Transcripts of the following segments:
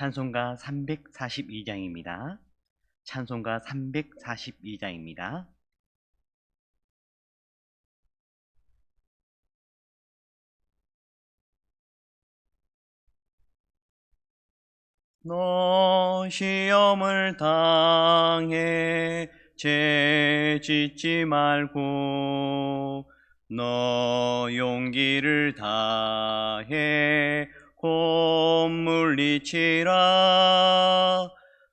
찬송가 342장입니다. 찬송가 342장입니다. 너 시험을 당해 죄 짓지 말고 너 용기를 다해 곧 물리치라.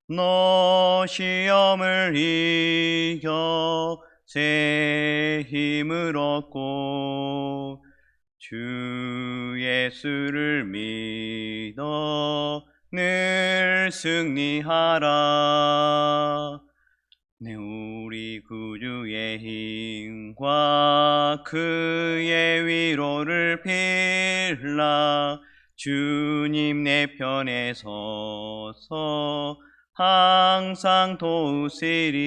너 시험을 이겨 새 힘을 얻고 주 예수를 믿어 늘 승리하라. 내 우리 구주의 힘과 그의 위로를 빌라. 주님 내 편에 서서 항상 도우시리.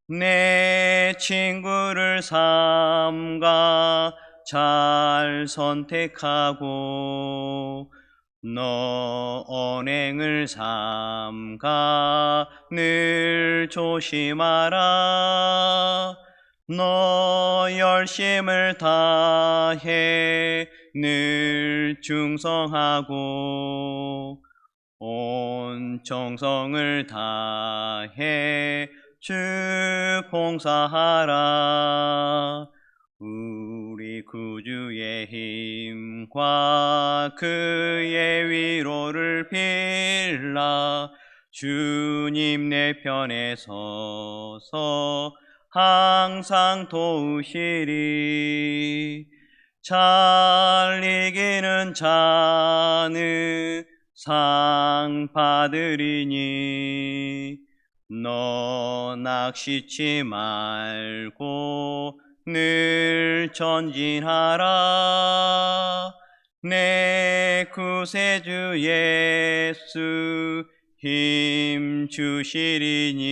내 친구를 삼가 잘 선택하고 너 언행을 삼가 늘 조심하라. 너 열심을 다해 늘 충성하고 온 정성을 다해 주 봉사하라. 우리 구주의 힘과 그의 위로를 빌라. 주님 내 편에 서서 항상 도우시리. 잘 이기는 자는 상 받으리니 너 낙심치 말고 늘 전진하라. 내 구세주 예수 힘 주시리니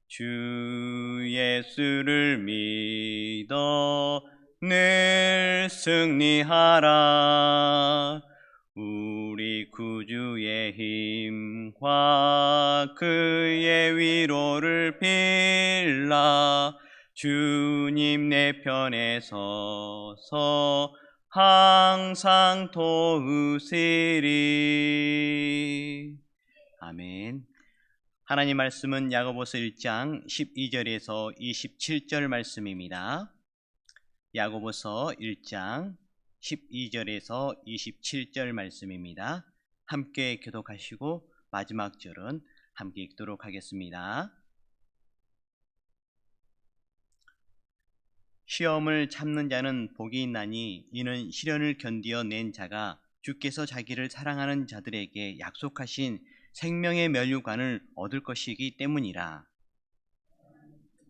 주 예수를 믿어 늘 승리하라. 우리 구주의 힘과 그의 위로를 빌라. 주님 내 편에 서서 항상 도우시리. 아멘. 하나님 말씀은 야고보서 1장 12절에서 27절 말씀입니다. 야고보서 1장 12절에서 27절 말씀입니다. 함께 교독하시고 마지막 절은 함께 읽도록 하겠습니다. 시험을 참는 자는 복이 있나니 이는 시련을 견디어 낸 자가 주께서 자기를 사랑하는 자들에게 약속하신 생명의 면류관을 얻을 것이기 때문이라.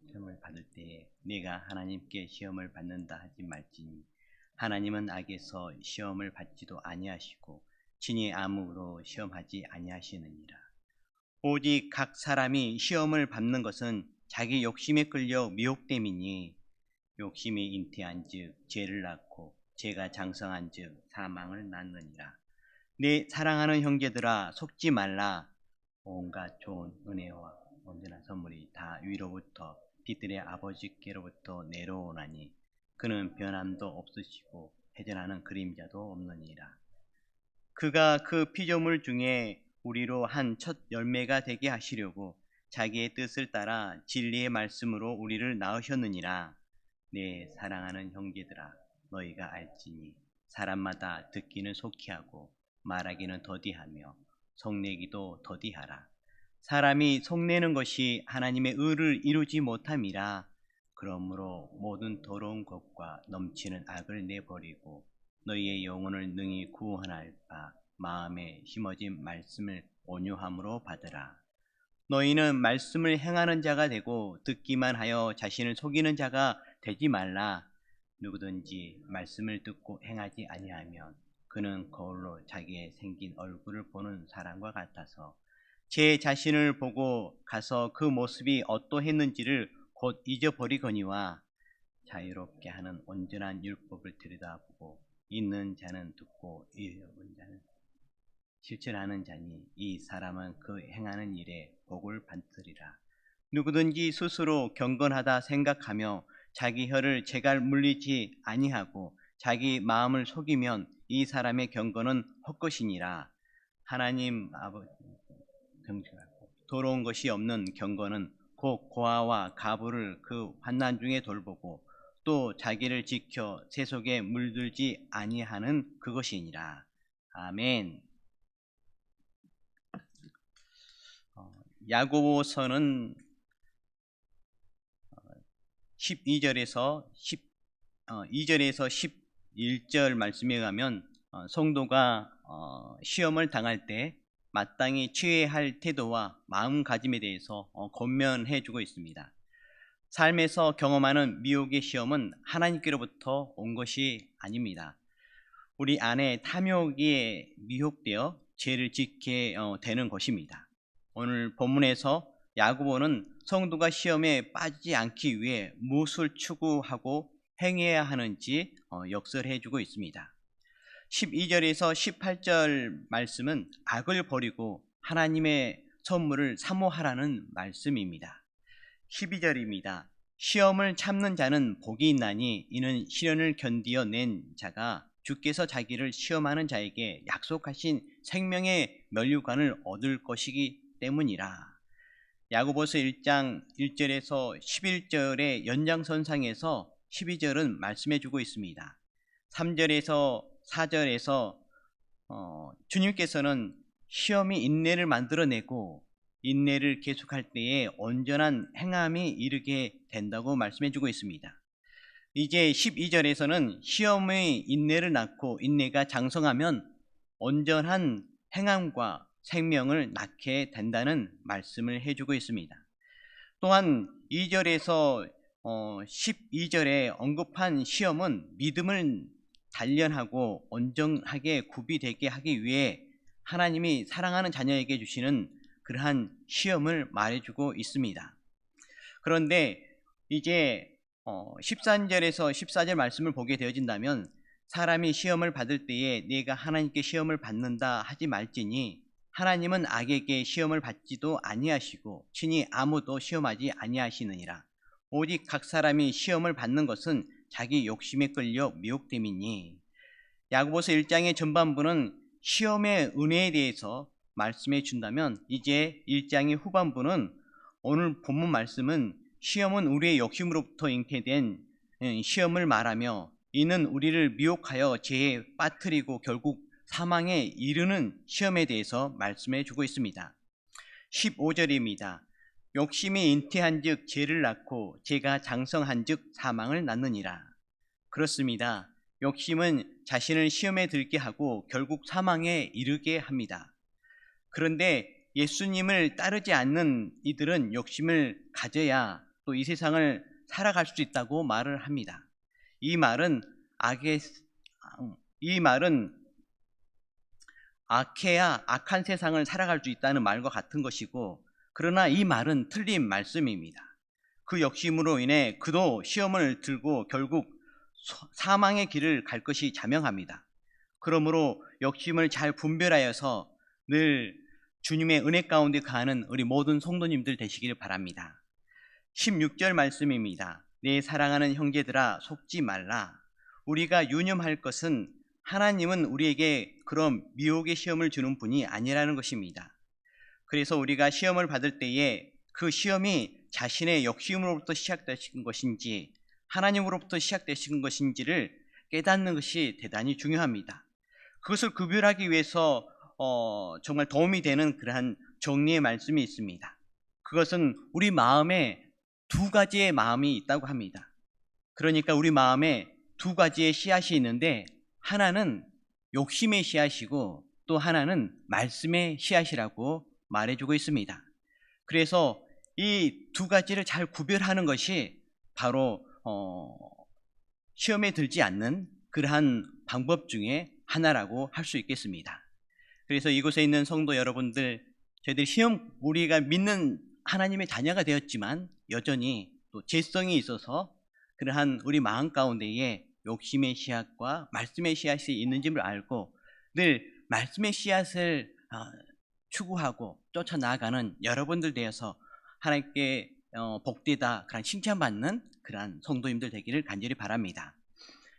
시험을 받을 때 내가 하나님께 시험을 받는다 하지 말지니 하나님은 악에서 시험을 받지도 아니하시고 친히 아무로 시험하지 아니하시느니라. 오직 각 사람이 시험을 받는 것은 자기 욕심에 끌려 미혹됨이니 욕심이 잉태한즉 죄를 낳고 죄가 장성한즉 사망을 낳느니라. 내 사랑하는 형제들아 속지 말라. 온갖 좋은 은혜와 온전한 선물이 다 위로부터 빛들의 아버지께로부터 내려오나니 그는 변함도 없으시고 회전하는 그림자도 없느니라. 그가 그 피조물 중에 우리로 한 첫 열매가 되게 하시려고 자기의 뜻을 따라 진리의 말씀으로 우리를 낳으셨느니라. 내 사랑하는 형제들아 너희가 알지니 사람마다 듣기는 속히 하고 말하기는 더디하며 속내기도 더디하라. 사람이 속내는 것이 하나님의 의를 이루지 못함이라. 그러므로 모든 더러운 것과 넘치는 악을 내버리고 너희의 영혼을 능히 구원할 바 마음에 심어진 말씀을 온유함으로 받으라. 너희는 말씀을 행하는 자가 되고 듣기만 하여 자신을 속이는 자가 되지 말라. 누구든지 말씀을 듣고 행하지 아니하면 그는 거울로 자기의 생긴 얼굴을 보는 사람과 같아서 제 자신을 보고 가서 그 모습이 어떠했는지를 곧 잊어버리거니와 자유롭게 하는 온전한 율법을 들여다보고 있는 자는 듣고 잃어버린 자는 실천하는 자니 이 사람은 그 행하는 일에 복을 받으리라. 누구든지 스스로 경건하다 생각하며 자기 혀를 제갈 물리지 아니하고 자기 마음을 속이면 이 사람의 경건은 헛것이니라. 하나님 아버지 경건하고 더러운 것이 없는 경건은 곧 고아와 가부를 그 환난 중에 돌보고 또 자기를 지켜 세속에 물들지 아니하는 그것이니라. 아멘. 야고보서는 12절에서 11절 말씀에 가면 성도가 시험을 당할 때 마땅히 취해야 할 태도와 마음가짐에 대해서 권면해 주고 있습니다. 삶에서 경험하는 미혹의 시험은 하나님께로부터 온 것이 아닙니다. 우리 안에 탐욕에 미혹되어 죄를 짓게 되는 것입니다. 오늘 본문에서 야고보는 성도가 시험에 빠지지 않기 위해 무엇을 추구하고 행해야 하는지 역설해 주고 있습니다. 12절에서 18절 말씀은 악을 버리고 하나님의 선물을 사모하라는 말씀입니다. 12절입니다. 시험을 참는 자는 복이 있나니 이는 시련을 견디어 낸 자가 주께서 자기를 시험하는 자에게 약속하신 생명의 면류관을 얻을 것이기 때문이라. 야고보서 1장 1절에서 11절의 연장선상에서 12절은 말씀해 주고 있습니다. 3절에서 4절에서 주님께서는 시험이 인내를 만들어내고 인내를 계속할 때에 온전한 행함이 이르게 된다고 말씀해 주고 있습니다. 이제 12절에서는 시험의 인내를 낳고 인내가 장성하면 온전한 행함과 생명을 낳게 된다는 말씀을 해주고 있습니다. 또한 2절에서 12절에 언급한 시험은 믿음을 단련하고 온전하게 구비되게 하기 위해 하나님이 사랑하는 자녀에게 주시는 그러한 시험을 말해주고 있습니다. 그런데 이제 13절에서 14절 말씀을 보게 되어진다면 사람이 시험을 받을 때에 내가 하나님께 시험을 받는다 하지 말지니 하나님은 악에게 시험을 받지도 아니하시고 친히 아무도 시험하지 아니하시느니라. 오직 각 사람이 시험을 받는 것은 자기 욕심에 끌려 미혹됨이니. 야고보서 1장의 전반부는 시험의 은혜에 대해서 말씀해 준다면 이제 1장의 후반부는 오늘 본문 말씀은 시험은 우리의 욕심으로부터 잉태된 시험을 말하며 이는 우리를 미혹하여 죄에 빠뜨리고 결국 사망에 이르는 시험에 대해서 말씀해 주고 있습니다. 15절입니다. 욕심이 잉태한 즉 죄를 낳고 죄가 장성한 즉 사망을 낳느니라. 그렇습니다. 욕심은 자신을 시험에 들게 하고 결국 사망에 이르게 합니다. 그런데 예수님을 따르지 않는 이들은 욕심을 가져야 또 이 세상을 살아갈 수 있다고 말을 합니다. 이 말은 악해야 악한 세상을 살아갈 수 있다는 말과 같은 것이고, 그러나 이 말은 틀린 말씀입니다. 그 욕심으로 인해 그도 시험을 들고 결국 사망의 길을 갈 것이 자명합니다. 그러므로 욕심을 잘 분별하여서 늘 주님의 은혜 가운데 가는 우리 모든 성도님들 되시길 바랍니다. 16절 말씀입니다. 내 사랑하는 형제들아 속지 말라. 우리가 유념할 것은 하나님은 우리에게 그런 미혹의 시험을 주는 분이 아니라는 것입니다. 그래서 우리가 시험을 받을 때에 그 시험이 자신의 욕심으로부터 시작되신 것인지 하나님으로부터 시작되신 것인지를 깨닫는 것이 대단히 중요합니다. 그것을 구별하기 위해서 정말 도움이 되는 그러한 정리의 말씀이 있습니다. 그것은 우리 마음에 두 가지의 마음이 있다고 합니다. 그러니까 우리 마음에 두 가지의 씨앗이 있는데 하나는 욕심의 씨앗이고 또 하나는 말씀의 씨앗이라고 말해주고 있습니다. 그래서 이 두 가지를 잘 구별하는 것이 바로 시험에 들지 않는 그러한 방법 중에 하나라고 할 수 있겠습니다. 그래서 이곳에 있는 성도 여러분들, 저희들이 우리가 믿는 하나님의 자녀가 되었지만 여전히 또 죄성이 있어서 그러한 우리 마음 가운데에 욕심의 씨앗과 말씀의 씨앗이 있는지를 알고 늘 말씀의 씨앗을 추구하고 쫓아나가는 여러분들 되어서 하나님께 복되다 그런 칭찬받는 그런 성도님들 되기를 간절히 바랍니다.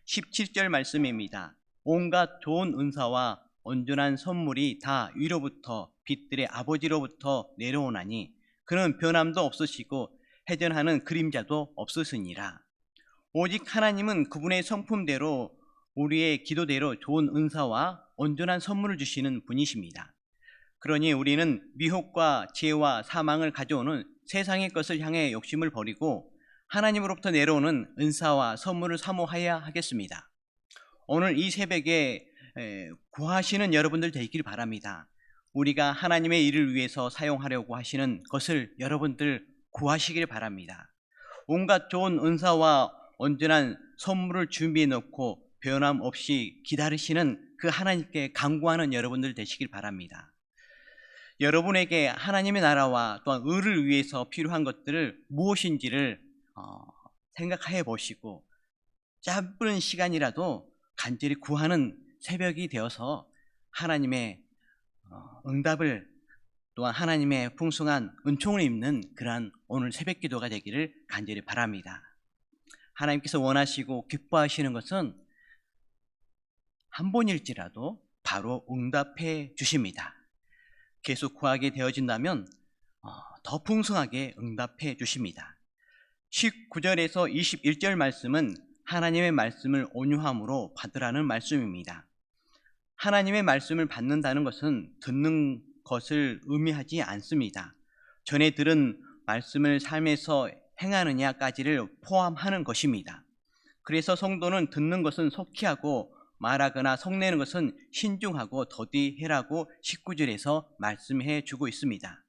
17절 말씀입니다. 온갖 좋은 은사와 온전한 선물이 다 위로부터 빛들의 아버지로부터 내려오나니 그는 변함도 없으시고 해전하는 그림자도 없으시니라. 오직 하나님은 그분의 성품대로 우리의 기도대로 좋은 은사와 온전한 선물을 주시는 분이십니다. 그러니 우리는 미혹과 죄와 사망을 가져오는 세상의 것을 향해 욕심을 버리고 하나님으로부터 내려오는 은사와 선물을 사모해야 하겠습니다. 오늘 이 새벽에 구하시는 여러분들 되기를 바랍니다. 우리가 하나님의 일을 위해서 사용하려고 하시는 것을 여러분들 구하시길 바랍니다. 온갖 좋은 은사와 온전한 선물을 준비해 놓고 변함없이 기다리시는 그 하나님께 간구하는 여러분들 되시길 바랍니다. 여러분에게 하나님의 나라와 또한 의를 위해서 필요한 것들을 무엇인지를 생각해 보시고 짧은 시간이라도 간절히 구하는 새벽이 되어서 하나님의 응답을 또한 하나님의 풍성한 은총을 입는 그러한 오늘 새벽 기도가 되기를 간절히 바랍니다. 하나님께서 원하시고 기뻐하시는 것은 한 번일지라도 바로 응답해 주십니다. 계속 구하게 되어진다면 더 풍성하게 응답해 주십니다. 19절에서 21절 말씀은 하나님의 말씀을 온유함으로 받으라는 말씀입니다. 하나님의 말씀을 받는다는 것은 듣는 것을 의미하지 않습니다. 전에 들은 말씀을 삶에서 행하느냐까지를 포함하는 것입니다. 그래서 성도는 듣는 것은 속히하고 말하거나 성내는 것은 신중하고 더디해라고 19절에서 말씀해 주고 있습니다.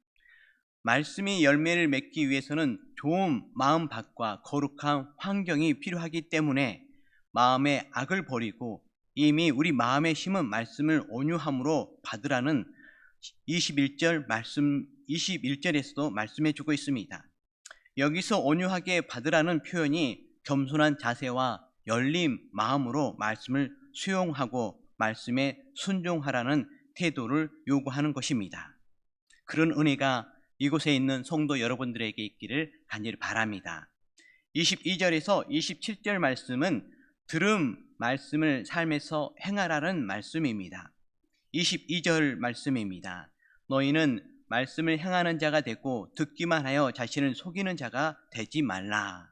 말씀이 열매를 맺기 위해서는 좋은 마음밭과 거룩한 환경이 필요하기 때문에 마음의 악을 버리고 이미 우리 마음에 심은 말씀을 온유함으로 받으라는 21절에서도 말씀해 주고 있습니다. 여기서 온유하게 받으라는 표현이 겸손한 자세와 열린 마음으로 말씀을 수용하고 말씀에 순종하라는 태도를 요구하는 것입니다. 그런 은혜가 이곳에 있는 성도 여러분들에게 있기를 간절히 바랍니다. 22절에서 27절 말씀은 들은 말씀을 삶에서 행하라는 말씀입니다. 22절 말씀입니다. 너희는 말씀을 행하는 자가 되고 듣기만 하여 자신을 속이는 자가 되지 말라.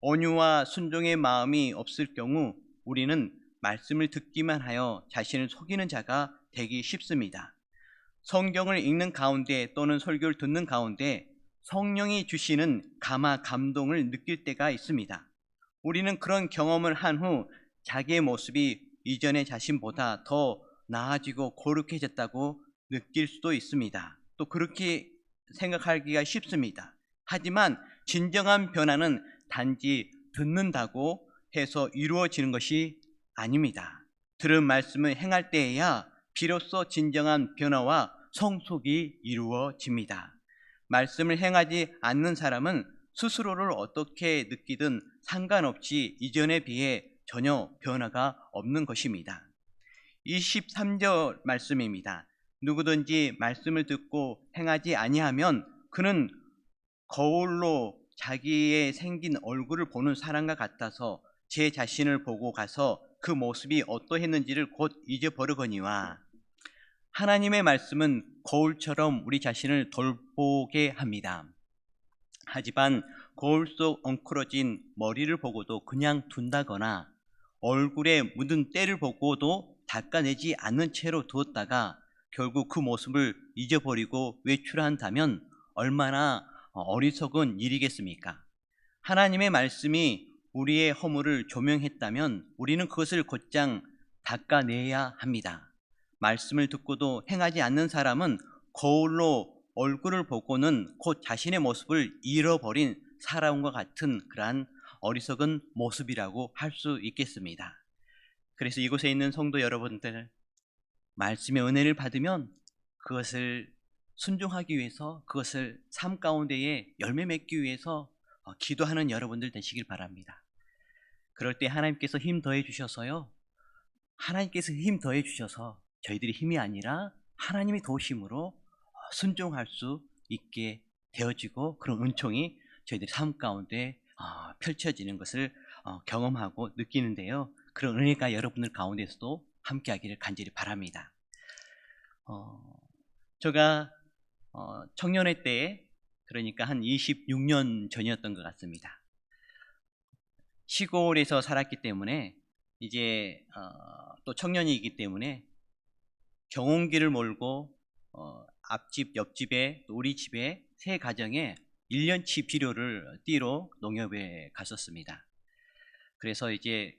온유와 순종의 마음이 없을 경우 우리는 말씀을 듣기만 하여 자신을 속이는 자가 되기 쉽습니다. 성경을 읽는 가운데 또는 설교를 듣는 가운데 성령이 주시는 감동을 느낄 때가 있습니다. 우리는 그런 경험을 한 후 자기의 모습이 이전의 자신보다 더 나아지고 거룩해졌다고 느낄 수도 있습니다. 또 그렇게 생각하기가 쉽습니다. 하지만 진정한 변화는 단지 듣는다고 해서 이루어지는 것이 아닙니다. 들은 말씀을 행할 때에야 비로소 진정한 변화와 성숙이 이루어집니다. 말씀을 행하지 않는 사람은 스스로를 어떻게 느끼든 상관없이 이전에 비해 전혀 변화가 없는 것입니다. 23절 말씀입니다. 누구든지 말씀을 듣고 행하지 아니하면 그는 거울로 자기의 생긴 얼굴을 보는 사람과 같아서 제 자신을 보고 가서 그 모습이 어떠했는지를 곧 잊어버리거니와. 하나님의 말씀은 거울처럼 우리 자신을 돌보게 합니다. 하지만 거울 속 엉클어진 머리를 보고도 그냥 둔다거나 얼굴에 묻은 때를 보고도 닦아내지 않는 채로 두었다가 결국 그 모습을 잊어버리고 외출한다면 얼마나 어리석은 일이겠습니까? 하나님의 말씀이 우리의 허물을 조명했다면 우리는 그것을 곧장 닦아내야 합니다. 말씀을 듣고도 행하지 않는 사람은 거울로 얼굴을 보고는 곧 자신의 모습을 잃어버린 사람과 같은 그러한 어리석은 모습이라고 할 수 있겠습니다. 그래서 이곳에 있는 성도 여러분들, 말씀의 은혜를 받으면 그것을 순종하기 위해서, 그것을 삶 가운데에 열매 맺기 위해서 기도하는 여러분들 되시길 바랍니다. 그럴 때 하나님께서 힘 더해 주셔서요, 하나님께서 힘 더해 주셔서 저희들이 힘이 아니라 하나님의 도우심으로 순종할 수 있게 되어지고 그런 은총이 저희들 삶 가운데 펼쳐지는 것을 경험하고 느끼는데요. 그런 은혜가 여러분들 가운데서도 함께하기를 간절히 바랍니다. 제가 청년회 때에, 그러니까 한 26년 전이었던 것 같습니다. 시골에서 살았기 때문에 이제 또 청년이기 때문에 경운기를 몰고 앞집, 옆집에, 또 우리 집에 세 가정에 1년치 비료를 띠러 농협에 갔었습니다. 그래서 이제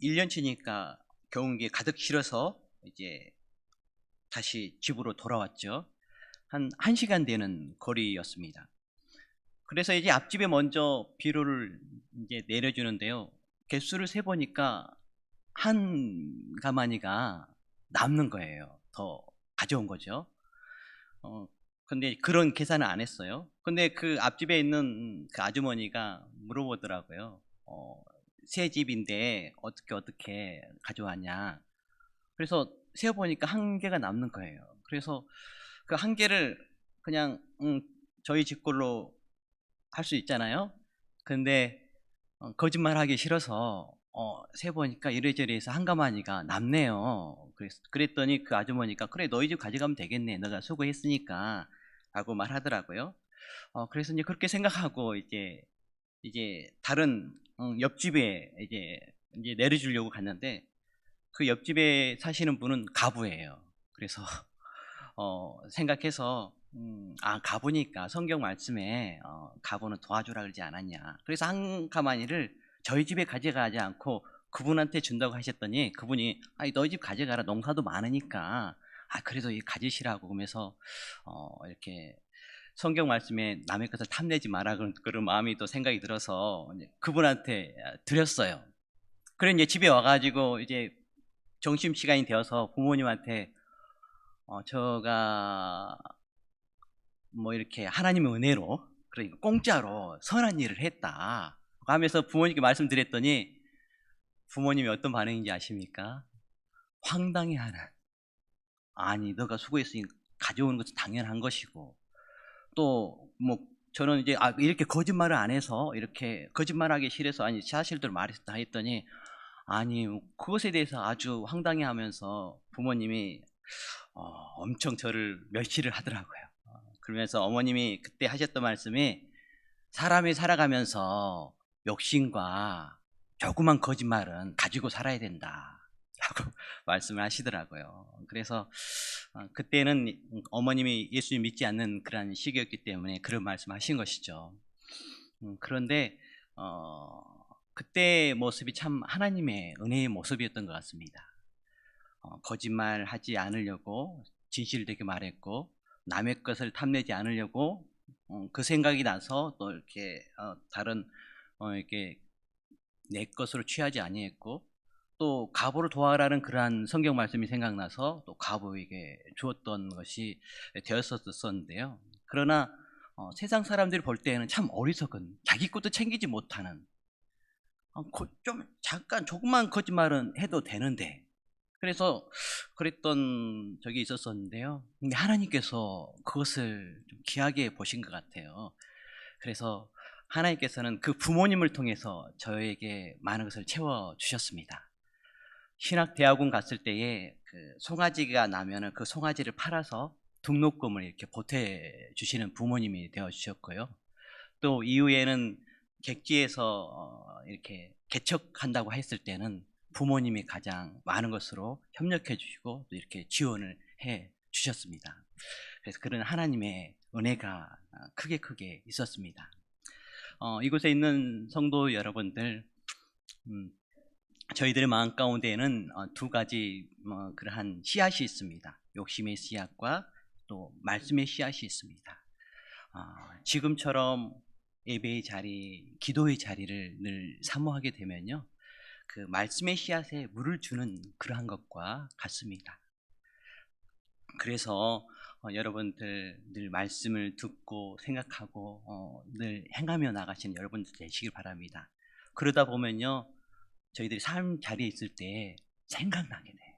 1년치니까 경운기에 가득 실어서 이제 다시 집으로 돌아왔죠. 한 1시간 되는 거리였습니다. 그래서 이제 앞집에 먼저 비료를 이제 내려주는데요. 개수를 세보니까 한 가마니가 남는 거예요. 더 가져온 거죠. 근데 그런 계산을 안 했어요. 근데 그 앞집에 있는 그 아주머니가 물어보더라고요. 새 집인데 어떻게 가져왔냐. 그래서 세어보니까 한 개가 남는 거예요. 그래서 그 한 개를 그냥 저희 집 걸로 할 수 있잖아요. 근데 거짓말하기 싫어서 세보니까 이래저래 해서 한 가마니가 남네요. 그랬더니 그 아주머니가 그래 너희 집 가져가면 되겠네. 너가 수고했으니까 라고 말하더라고요. 그래서 이제 그렇게 생각하고 이제 다른 옆집에 이제 내려주려고 갔는데 그 옆집에 사시는 분은 가부예요. 그래서 생각해서 가부니까 성경 말씀에 가부는 도와주라 그러지 않았냐. 그래서 한 가마니를 저희 집에 가져가지 않고 그분한테 준다고 하셨더니 그분이 아니 너희 집 가져가라. 농사도 많으니까 그래도 가지시라고 그러면서 이렇게 성경 말씀에 남의 것을 탐내지 마라 그런 마음이 또 생각이 들어서 그분한테 드렸어요. 그래 이제 집에 와가지고 이제 점심시간이 되어서 부모님한테 제가 뭐 이렇게 하나님의 은혜로 그러니까 공짜로 선한 일을 했다 하면서 부모님께 말씀드렸더니 부모님이 어떤 반응인지 아십니까? 황당해하는. 아니 너가 수고했으니 가져오는 것은 당연한 것이고 또 뭐 저는 이제 이렇게 거짓말을 안 해서 이렇게 거짓말하기 싫어서 아니 사실대로 말했다 했더니 아니 그것에 대해서 아주 황당해하면서 부모님이 엄청 저를 멸시를 하더라고요. 그러면서 어머님이 그때 하셨던 말씀이 사람이 살아가면서 욕심과 조그만 거짓말은 가지고 살아야 된다 라고 말씀을 하시더라고요. 그래서 그때는 어머님이 예수님 믿지 않는 그런 시기였기 때문에 그런 말씀 하신 것이죠. 그런데 그때 모습이 참 하나님의 은혜의 모습이었던 것 같습니다. 거짓말하지 않으려고 진실되게 말했고 남의 것을 탐내지 않으려고 그 생각이 나서 또 이렇게 다른 이렇게 내 것으로 취하지 아니했고 또 가부를 도와라는 그러한 성경 말씀이 생각나서 또 가부에게 주었던 것이 되었었는데요. 그러나 세상 사람들이 볼 때에는 참 어리석은 자기 것도 챙기지 못하는 좀 잠깐 조그만 거짓말은 해도 되는데 그래서 그랬던 적이 있었었는데요. 근데 하나님께서 그것을 좀 귀하게 보신 것 같아요. 그래서 하나님께서는 그 부모님을 통해서 저에게 많은 것을 채워주셨습니다. 신학대학원 갔을 때에 그 송아지가 나면은 그 송아지를 팔아서 등록금을 이렇게 보태주시는 부모님이 되어주셨고요. 또 이후에는 객지에서 이렇게 개척한다고 했을 때는 부모님이 가장 많은 것으로 협력해 주시고 또 이렇게 지원을 해 주셨습니다. 그래서 그런 하나님의 은혜가 크게 있었습니다. 이곳에 있는 성도 여러분들, 저희들의 마음 가운데에는 두 가지 그러한 씨앗이 있습니다. 욕심의 씨앗과 또 말씀의 씨앗이 있습니다. 지금처럼 예배의 자리, 기도의 자리를 늘 사모하게 되면요, 그 말씀의 씨앗에 물을 주는 그러한 것과 같습니다. 그래서 여러분들 늘 말씀을 듣고 생각하고 늘 행하며 나가시는 여러분들 되시길 바랍니다. 그러다 보면요, 저희들이 삶 자리에 있을 때 생각나게 돼요.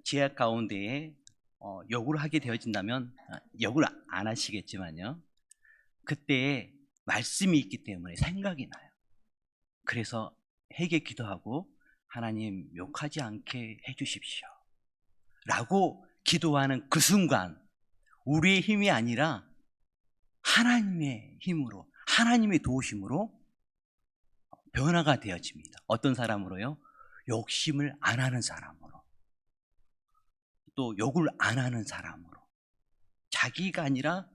제약 가운데에 욕을 하게 되어진다면 욕을 안 하시겠지만요. 그때에 말씀이 있기 때문에 생각이 나요. 그래서 회개 기도하고 하나님 욕하지 않게 해주십시오 라고 기도하는 그 순간 우리의 힘이 아니라 하나님의 힘으로, 하나님의 도우심으로 변화가 되어집니다. 어떤 사람으로요? 욕심을 안 하는 사람으로, 또 욕을 안 하는 사람으로, 자기가 아니라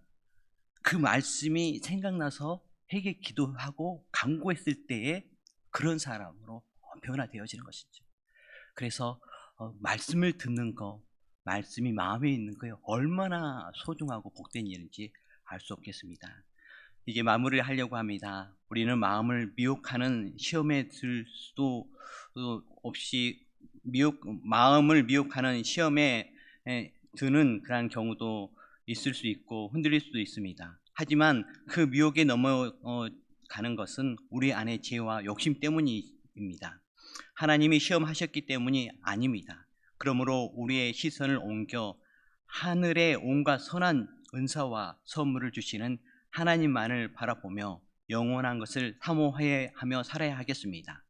그 말씀이 생각나서 회개 기도하고 간구했을 때에 그런 사람으로 변화되어지는 것이죠. 그래서 말씀을 듣는 거, 말씀이 마음에 있는 거에 얼마나 소중하고 복된 일인지 알 수 없겠습니다. 이제 마무리를 하려고 합니다. 우리는 마음을 미혹하는 시험에 들 수도 없이 마음을 미혹하는 시험에 드는 그런 경우도 있을 수 있고 흔들릴 수도 있습니다. 하지만 그 미혹에 넘어가는 것은 우리 안의 죄와 욕심 때문입니다. 하나님이 시험하셨기 때문이 아닙니다. 그러므로 우리의 시선을 옮겨 하늘의 온갖 선한 은사와 선물을 주시는 하나님만을 바라보며 영원한 것을 사모하며 살아야 하겠습니다.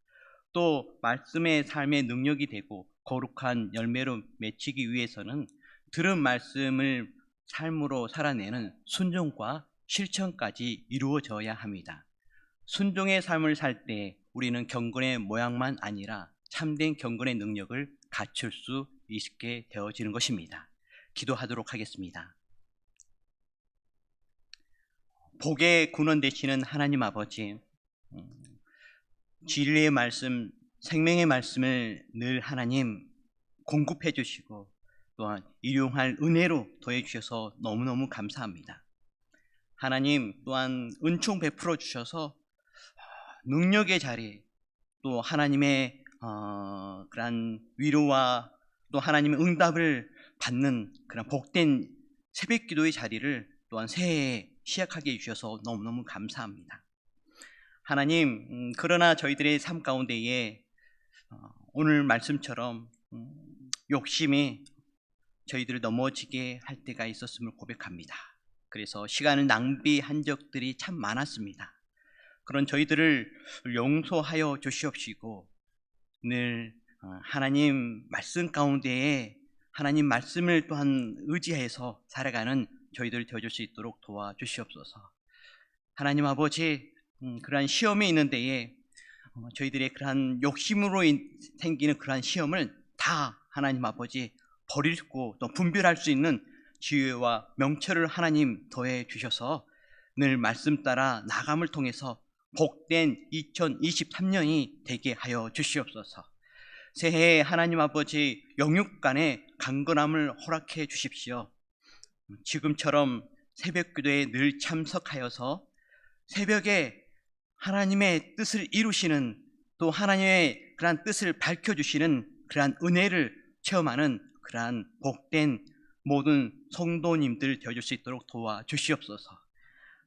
또 말씀의 삶의 능력이 되고 거룩한 열매로 맺히기 위해서는 들은 말씀을 삶으로 살아내는 순종과 실천까지 이루어져야 합니다. 순종의 삶을 살 때 우리는 경건의 모양만 아니라 참된 경건의 능력을 갖출 수 있게 되어지는 것입니다. 기도하도록 하겠습니다. 복의 근원 되시는 하나님 아버지, 진리의 말씀, 생명의 말씀을 늘 하나님 공급해 주시고 또한 일용할 은혜로 더해 주셔서 너무너무 감사합니다. 하나님 또한 은총 베풀어 주셔서 능력의 자리, 또 하나님의 그런 위로와 또 하나님의 응답을 받는 그런 복된 새벽기도의 자리를 또한 새해에 시작하게 해주셔서 너무너무 감사합니다. 하나님, 그러나 저희들의 삶 가운데에 오늘 말씀처럼 욕심이 저희들을 넘어지게 할 때가 있었음을 고백합니다. 그래서 시간을 낭비한 적들이 참 많았습니다. 그런 저희들을 용서하여 주시옵시고 늘 하나님 말씀 가운데에 하나님 말씀을 또한 의지해서 살아가는 저희들 되어줄 수 있도록 도와주시옵소서. 하나님 아버지, 그러한 시험이 있는 데에 저희들의 그러한 욕심으로 생기는 그러한 시험을 다 하나님 아버지 버리고 또 분별할 수 있는 지혜와 명철을 하나님 더해 주셔서 늘 말씀 따라 나감을 통해서 복된 2023년이 되게 하여 주시옵소서. 새해에 하나님 아버지 영육 간의 강건함을 허락해 주십시오. 지금처럼 새벽 기도에 늘 참석하여서 새벽에 하나님의 뜻을 이루시는 또 하나님의 그러한 뜻을 밝혀주시는 그러한 은혜를 체험하는 그러한 복된 모든 성도님들 되어줄 수 있도록 도와주시옵소서.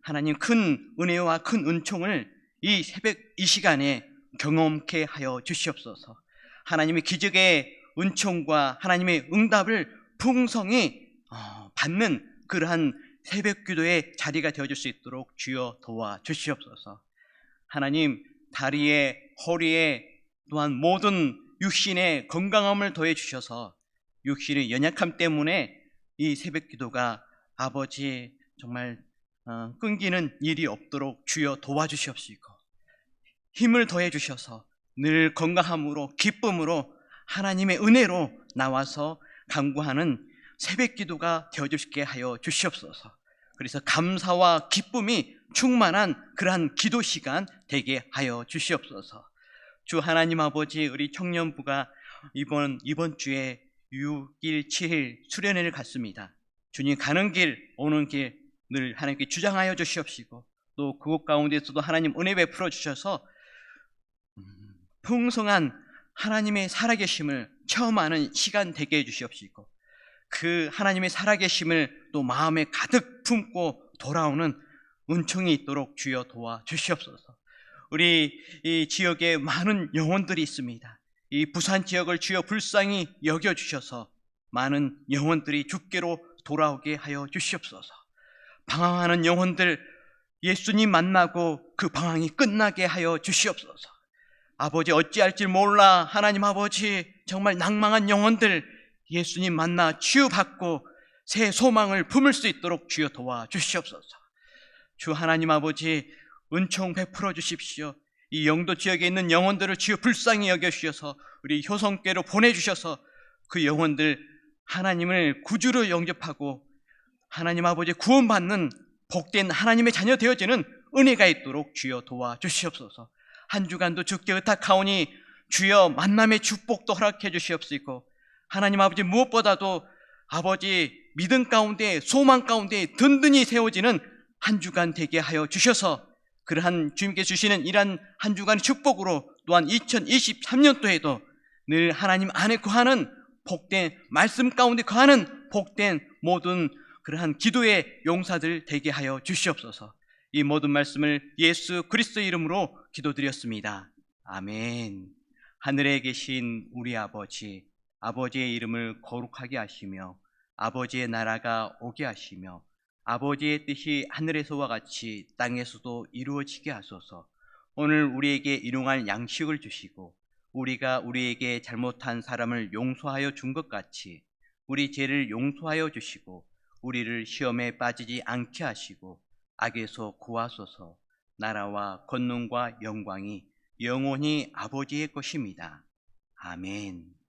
하나님 큰 은혜와 큰 은총을 이 새벽 이 시간에 경험케 하여 주시옵소서. 하나님의 기적의 은총과 하나님의 응답을 풍성히 받는 그러한 새벽 기도의 자리가 되어줄 수 있도록 주여 도와주시옵소서. 하나님 다리에 허리에 또한 모든 육신의 건강함을 더해 주셔서 육신의 연약함 때문에 이 새벽 기도가 아버지 정말 끊기는 일이 없도록 주여 도와주시옵시고 힘을 더해 주셔서 늘 건강함으로 기쁨으로 하나님의 은혜로 나와서 간구하는 새벽 기도가 되어주시게 하여 주시옵소서. 그래서 감사와 기쁨이 충만한 그러한 기도 시간 되게 하여 주시옵소서. 주 하나님 아버지, 우리 청년부가 이번 주에 6일 7일 수련회를 갔습니다. 주님 가는 길 오는 길 늘 하나님께 주장하여 주시옵시고 또 그곳 가운데서도 하나님 은혜 베풀어 주셔서 풍성한 하나님의 살아계심을 체험하는 시간 되게 해주시옵시고 그 하나님의 살아계심을 또 마음에 가득 품고 돌아오는 은총이 있도록 주여 도와주시옵소서. 우리 이 지역에 많은 영혼들이 있습니다. 이 부산 지역을 주여 불쌍히 여겨주셔서 많은 영혼들이 주께로 돌아오게 하여 주시옵소서. 방황하는 영혼들 예수님 만나고 그 방황이 끝나게 하여 주시옵소서. 아버지, 어찌할지 몰라 하나님 아버지, 정말 낭망한 영혼들 예수님 만나 치유받고 새 소망을 품을 수 있도록 주여 도와주시옵소서. 주 하나님 아버지, 은총 베풀어 주십시오. 이 영도 지역에 있는 영혼들을 주여 불쌍히 여겨주셔서 우리 효성교회로 보내주셔서 그 영혼들 하나님을 구주로 영접하고 하나님 아버지 구원받는 복된 하나님의 자녀 되어지는 은혜가 있도록 주여 도와주시옵소서. 한 주간도 주께 의탁하오니 주여 만남의 축복도 허락해 주시옵시고, 하나님 아버지 무엇보다도 아버지 믿음 가운데 소망 가운데 든든히 세워지는 한 주간 되게 하여 주셔서 그러한 주님께 주시는 이러한 한 주간의 축복으로 또한 2023년도에도 늘 하나님 안에 거하는 복된 말씀 가운데 거하는 복된 모든 그러한 기도의 용사들 되게 하여 주시옵소서. 이 모든 말씀을 예수 그리스도의 이름으로 기도드렸습니다. 아멘. 하늘에 계신 우리 아버지, 아버지의 이름을 거룩하게 하시며 아버지의 나라가 오게 하시며 아버지의 뜻이 하늘에서와 같이 땅에서도 이루어지게 하소서. 오늘 우리에게 일용할 양식을 주시고 우리가 우리에게 잘못한 사람을 용서하여 준 것 같이 우리 죄를 용서하여 주시고 우리를 시험에 빠지지 않게 하시고 악에서 구하소서. 나라와 권능과 영광이 영원히 아버지의 것입니다. 아멘.